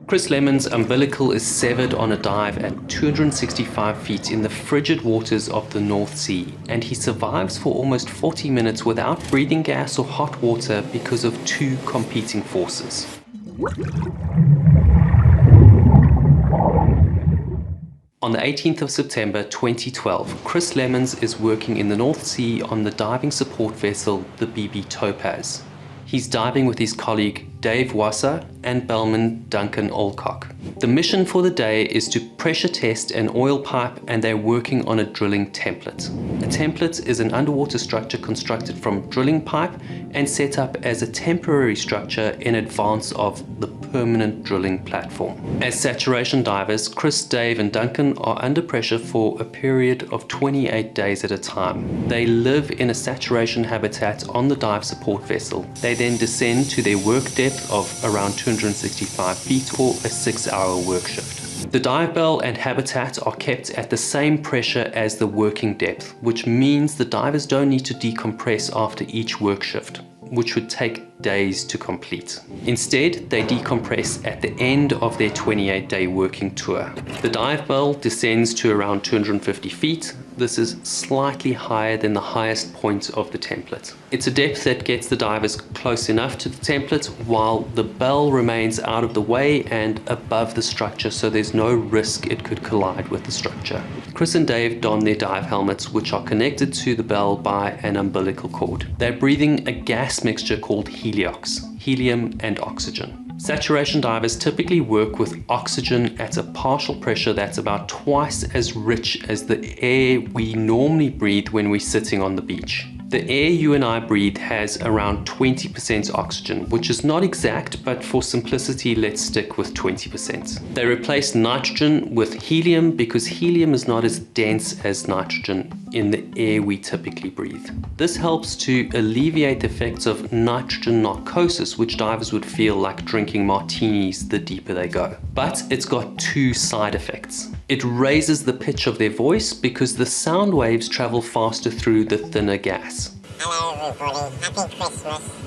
Chris Lemon's umbilical is severed on a dive at 265 feet in the frigid waters of the North Sea, and he survives for almost 40 minutes without breathing gas or hot water because of two competing forces. On the 18th of September 2012, Chris Lemons is working in the North Sea on the diving support vessel, the BB Topaz. He's diving with his colleague Dave Wasser and bellman Duncan Alcock. The mission for the day is to pressure test an oil pipe, and they're working on a drilling template. A template is an underwater structure constructed from drilling pipe and set up as a temporary structure in advance of the permanent drilling platform. As saturation divers, Chris, Dave and Duncan are under pressure for a period of 28 days at a time. They live in a saturation habitat on the dive support vessel. They then descend to their work depth of around 265 feet for a 6-hour work shift. The dive bell and habitat are kept at the same pressure as the working depth, which means the divers don't need to decompress after each work shift, which would take days to complete. Instead, they decompress at the end of their 28-day working tour. The dive bell descends to around 250 feet. This is slightly higher than the highest point of the template. It's a depth that gets the divers close enough to the template while the bell remains out of the way and above the structure, so there's no risk it could collide with the structure. Chris and Dave don their dive helmets, which are connected to the bell by an umbilical cord. They're breathing a gas mixture called heliox, helium and oxygen. Saturation divers typically work with oxygen at a partial pressure that's about twice as rich as the air we normally breathe when we're sitting on the beach. The air you and I breathe has around 20% oxygen, which is not exact, but for simplicity, let's stick with 20%. They replace nitrogen with helium because helium is not as dense as nitrogen in the air we typically breathe. This helps to alleviate the effects of nitrogen narcosis, which divers would feel like drinking martinis the deeper they go. But it's got two side effects. It raises the pitch of their voice because the sound waves travel faster through the thinner gas. Hello everybody, happy Christmas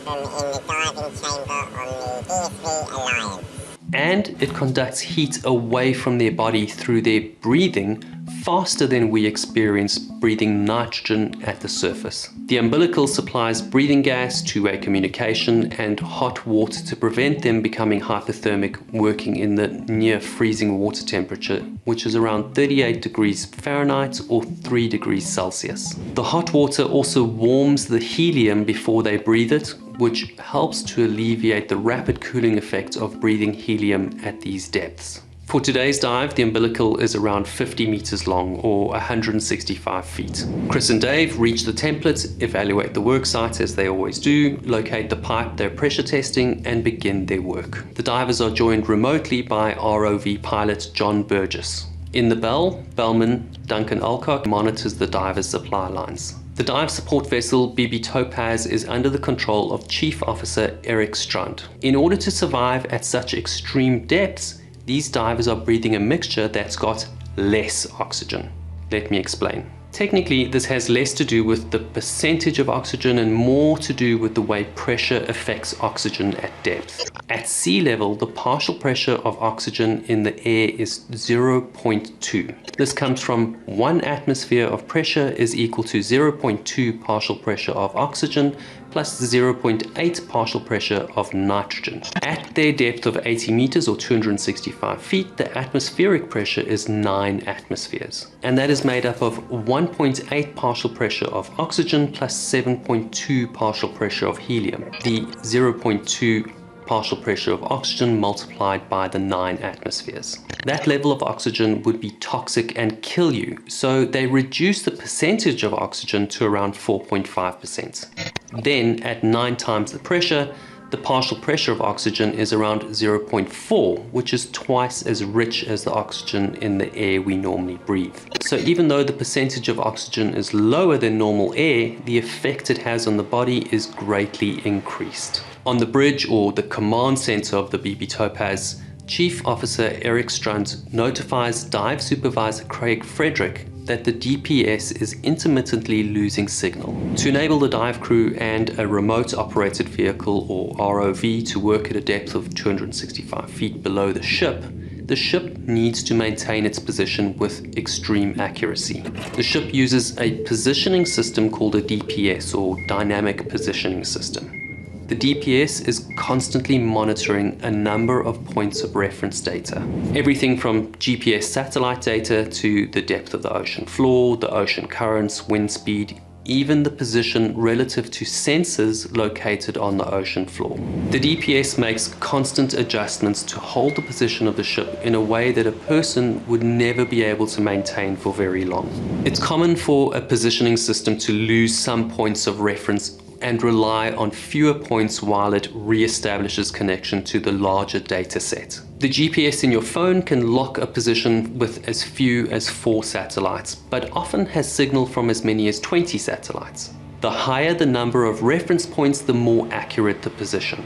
from in the diving chamber on the DSV Alliance. And it conducts heat away from their body through their breathing faster than we experience breathing nitrogen at the surface. The umbilical supplies breathing gas, two-way communication, and hot water to prevent them becoming hypothermic, working in the near freezing water temperature, which is around 38 degrees Fahrenheit or 3 degrees Celsius. The hot water also warms the helium before they breathe it, which helps to alleviate the rapid cooling effect of breathing helium at these depths. For today's dive, the umbilical is around 50 meters long or 165 feet. Chris and Dave reach the template, evaluate the work site as they always do, locate the pipe they're pressure testing, and begin their work. The divers are joined remotely by ROV pilot John Burgess. In the bell, bellman Duncan Alcock monitors the divers' supply lines. The dive support vessel BB Topaz is under the control of Chief Officer Eric Strand. In order to survive at such extreme depths, these divers are breathing a mixture that's got less oxygen. Let me explain. Technically, this has less to do with the percentage of oxygen and more to do with the way pressure affects oxygen at depth. At sea level, the partial pressure of oxygen in the air is 0.2. This comes from 1 atmosphere of pressure is equal to 0.2 partial pressure of oxygen plus 0.8 partial pressure of nitrogen. At their depth of 80 meters or 265 feet, the atmospheric pressure is 9 atmospheres. And that is made up of 1.8 partial pressure of oxygen plus 7.2 partial pressure of helium. The 0.2 partial pressure of oxygen multiplied by the 9 atmospheres. That level of oxygen would be toxic and kill you, so they reduce the percentage of oxygen to around 4.5%. Then, at 9 times the pressure, the partial pressure of oxygen is around 0.4, which is twice as rich as the oxygen in the air we normally breathe. So even though the percentage of oxygen is lower than normal air, the effect it has on the body is greatly increased. On the bridge, or the command center of the BB Topaz, Chief Officer Eric Strunt notifies Dive Supervisor Craig Frederick that the DPS is intermittently losing signal. To enable the dive crew and a remote operated vehicle or ROV to work at a depth of 265 feet below the ship needs to maintain its position with extreme accuracy. The ship uses a positioning system called a DPS, or Dynamic Positioning System. The DPS is constantly monitoring a number of points of reference data. Everything from GPS satellite data to the depth of the ocean floor, the ocean currents, wind speed, even the position relative to sensors located on the ocean floor. The DPS makes constant adjustments to hold the position of the ship in a way that a person would never be able to maintain for very long. It's common for a positioning system to lose some points of reference and rely on fewer points while it re-establishes connection to the larger data set. The GPS in your phone can lock a position with as few as 4 satellites, but often has signal from as many as 20 satellites. The higher the number of reference points, the more accurate the position.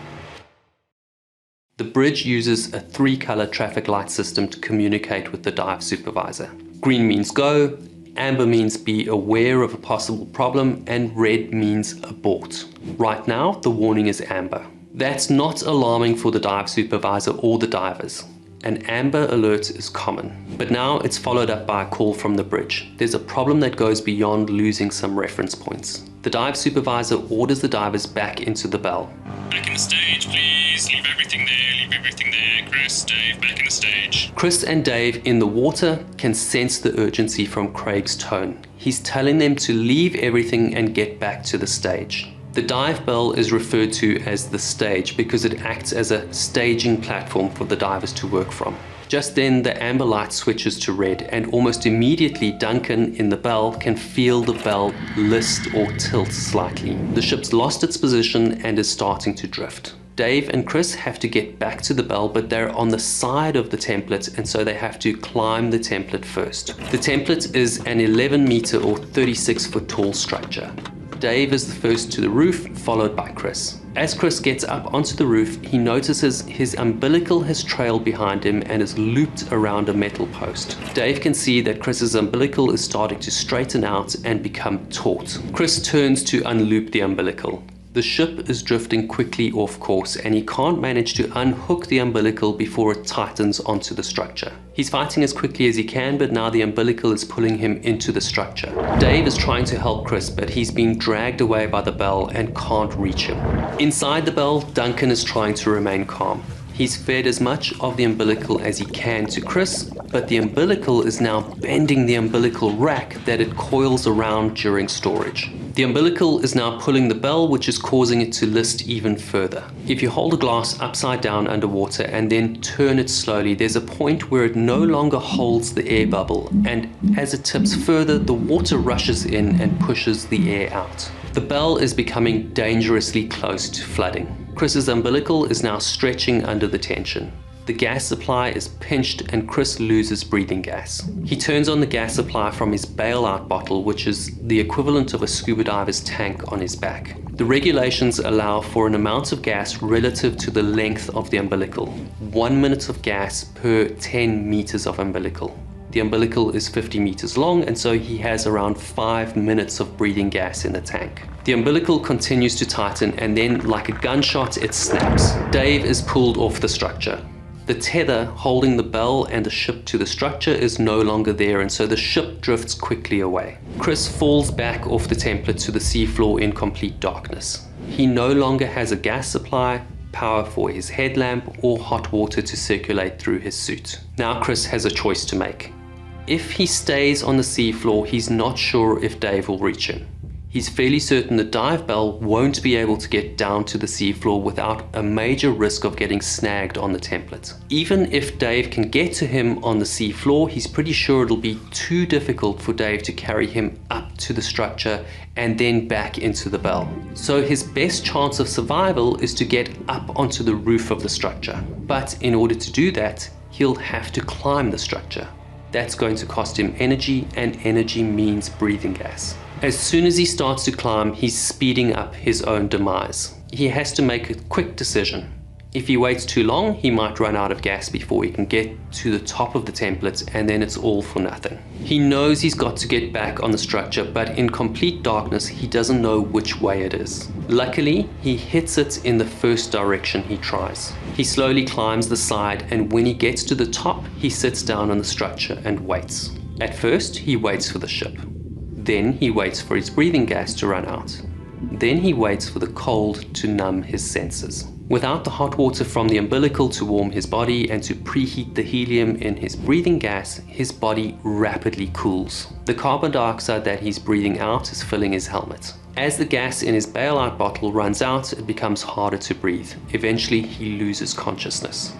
The bridge uses a 3-color traffic light system to communicate with the dive supervisor. Green means go, amber means be aware of a possible problem, and red means abort. Right now, the warning is amber. That's not alarming for the dive supervisor or the divers. An amber alert is common, but now it's followed up by a call from the bridge. There's a problem that goes beyond losing some reference points. The dive supervisor orders the divers back into the bell. Back in the stage, please. Leave everything there. Leave everything there. Chris, Dave, back in the stage. Chris and Dave in the water can sense the urgency from Craig's tone. He's telling them to leave everything and get back to the stage. The dive bell is referred to as the stage because it acts as a staging platform for the divers to work from. Just then the amber light switches to red, and almost immediately Duncan in the bell can feel the bell list or tilt slightly. The ship's lost its position and is starting to drift. Dave and Chris have to get back to the bell, but they're on the side of the template, and so they have to climb the template first. The template is an 11 meter or 36 foot tall structure. Dave is the first to the roof, followed by Chris. As Chris gets up onto the roof, he notices his umbilical has trailed behind him and is looped around a metal post. Dave can see that Chris's umbilical is starting to straighten out and become taut. Chris turns to unloop the umbilical. The ship is drifting quickly off course, and he can't manage to unhook the umbilical before it tightens onto the structure. He's fighting as quickly as he can, but now the umbilical is pulling him into the structure. Dave is trying to help Chris, but he's being dragged away by the bell and can't reach him. Inside the bell, Duncan is trying to remain calm. He's fed as much of the umbilical as he can to Chris, but the umbilical is now bending the umbilical rack that it coils around during storage. The umbilical is now pulling the bell, which is causing it to list even further. If you hold a glass upside down underwater and then turn it slowly, there's a point where it no longer holds the air bubble, and as it tips further, the water rushes in and pushes the air out. The bell is becoming dangerously close to flooding. Chris's umbilical is now stretching under the tension. The gas supply is pinched and Chris loses breathing gas. He turns on the gas supply from his bailout bottle, which is the equivalent of a scuba diver's tank on his back. The regulations allow for an amount of gas relative to the length of the umbilical. 1 minute of gas per 10 meters of umbilical. The umbilical is 50 meters long, and so he has around 5 minutes of breathing gas in the tank. The umbilical continues to tighten, and then, like a gunshot, it snaps. Dave is pulled off the structure. The tether holding the bell and the ship to the structure is no longer there, and so the ship drifts quickly away. Chris falls back off the template to the seafloor in complete darkness. He no longer has a gas supply, power for his headlamp, or hot water to circulate through his suit. Now Chris has a choice to make. If he stays on the seafloor, he's not sure if Dave will reach him. He's fairly certain the dive bell won't be able to get down to the seafloor without a major risk of getting snagged on the template. Even if Dave can get to him on the seafloor, he's pretty sure it'll be too difficult for Dave to carry him up to the structure and then back into the bell. So his best chance of survival is to get up onto the roof of the structure. But in order to do that, he'll have to climb the structure. That's going to cost him energy, and energy means breathing gas. As soon as he starts to climb, he's speeding up his own demise. He has to make a quick decision. If he waits too long, he might run out of gas before he can get to the top of the template, and then it's all for nothing. He knows he's got to get back on the structure, but in complete darkness, he doesn't know which way it is. Luckily, he hits it in the first direction he tries. He slowly climbs the side, and when he gets to the top, he sits down on the structure and waits. At first, he waits for the ship. Then he waits for his breathing gas to run out. Then he waits for the cold to numb his senses. Without the hot water from the umbilical to warm his body and to preheat the helium in his breathing gas, his body rapidly cools. The carbon dioxide that he's breathing out is filling his helmet. As the gas in his bailout bottle runs out, it becomes harder to breathe. Eventually, he loses consciousness.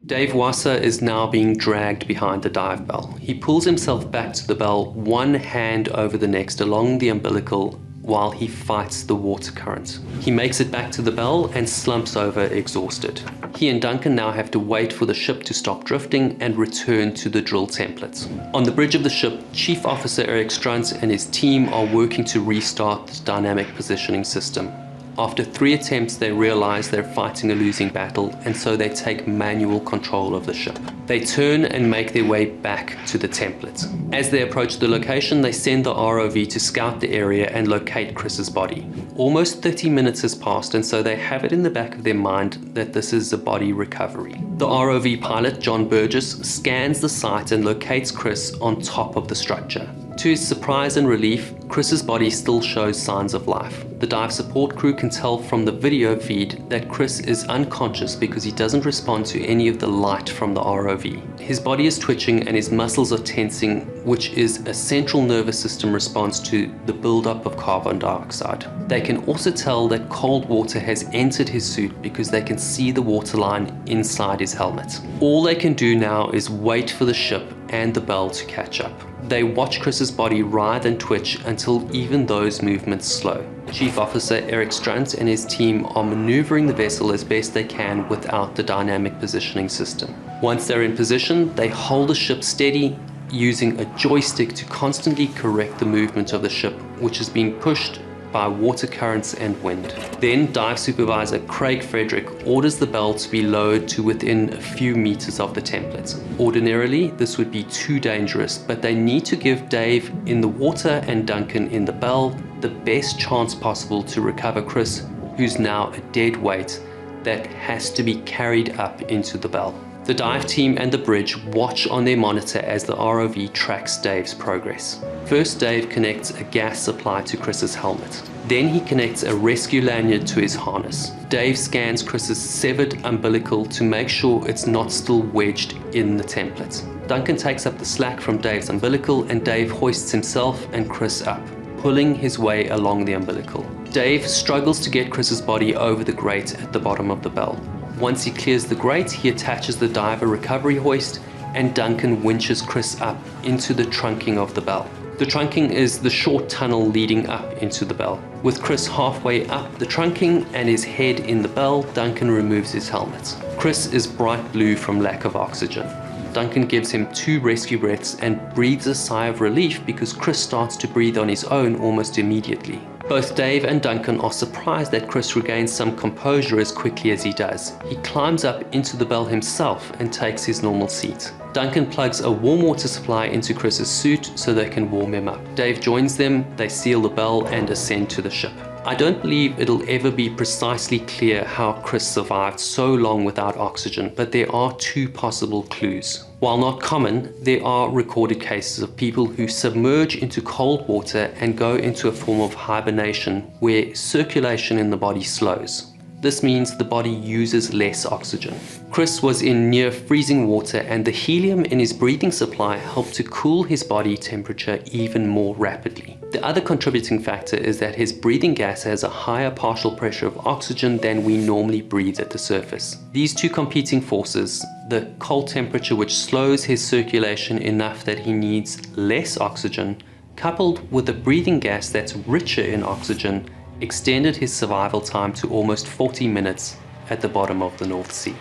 Dave Wasser is now being dragged behind the dive bell. He pulls himself back to the bell, one hand over the next along the umbilical while he fights the water current. He makes it back to the bell and slumps over exhausted. He and Duncan now have to wait for the ship to stop drifting and return to the drill template. On the bridge of the ship, Chief Officer Eric Strunt and his team are working to restart the dynamic positioning system. After 3 attempts, they realize they're fighting a losing battle, and so they take manual control of the ship. They turn and make their way back to the template. As they approach the location, they send the ROV to scout the area and locate Chris's body. Almost 30 minutes has passed, and so they have it in the back of their mind that this is a body recovery. The ROV pilot, John Burgess, scans the site and locates Chris on top of the structure. To his surprise and relief, Chris's body still shows signs of life. The dive support crew can tell from the video feed that Chris is unconscious because he doesn't respond to any of the light from the ROV. His body is twitching and his muscles are tensing, which is a central nervous system response to the buildup of carbon dioxide. They can also tell that cold water has entered his suit because they can see the waterline inside his helmet. All they can do now is wait for the ship and the bell to catch up. They watch Chris's body writhe and twitch until even those movements slow. Chief Officer Eric Strunt and his team are maneuvering the vessel as best they can without the dynamic positioning system. Once they're in position, they hold the ship steady using a joystick to constantly correct the movement of the ship, which is being pushed by water currents and wind. Then dive supervisor Craig Frederick orders the bell to be lowered to within a few meters of the template. Ordinarily, this would be too dangerous, but they need to give Dave in the water and Duncan in the bell the best chance possible to recover Chris, who's now a dead weight that has to be carried up into the bell. The dive team and the bridge watch on their monitor as the ROV tracks Dave's progress. First, Dave connects a gas supply to Chris's helmet. Then he connects a rescue lanyard to his harness. Dave scans Chris's severed umbilical to make sure it's not still wedged in the template. Duncan takes up the slack from Dave's umbilical and Dave hoists himself and Chris up, pulling his way along the umbilical. Dave struggles to get Chris's body over the grate at the bottom of the bell. Once he clears the grate, he attaches the diver recovery hoist and Duncan winches Chris up into the trunking of the bell. The trunking is the short tunnel leading up into the bell. With Chris halfway up the trunking and his head in the bell, Duncan removes his helmet. Chris is bright blue from lack of oxygen. Duncan gives him 2 rescue breaths and breathes a sigh of relief because Chris starts to breathe on his own almost immediately. Both Dave and Duncan are surprised that Chris regains some composure as quickly as he does. He climbs up into the bell himself and takes his normal seat. Duncan plugs a warm water supply into Chris's suit so they can warm him up. Dave joins them, they seal the bell and ascend to the ship. I don't believe it'll ever be precisely clear how Chris survived so long without oxygen, but there are 2 possible clues. While not common, there are recorded cases of people who submerge into cold water and go into a form of hibernation where circulation in the body slows. This means the body uses less oxygen. Chris was in near freezing water and the helium in his breathing supply helped to cool his body temperature even more rapidly. The other contributing factor is that his breathing gas has a higher partial pressure of oxygen than we normally breathe at the surface. These 2 competing forces, the cold temperature which slows his circulation enough that he needs less oxygen, coupled with a breathing gas that's richer in oxygen, extended his survival time to almost 40 minutes at the bottom of the North Sea.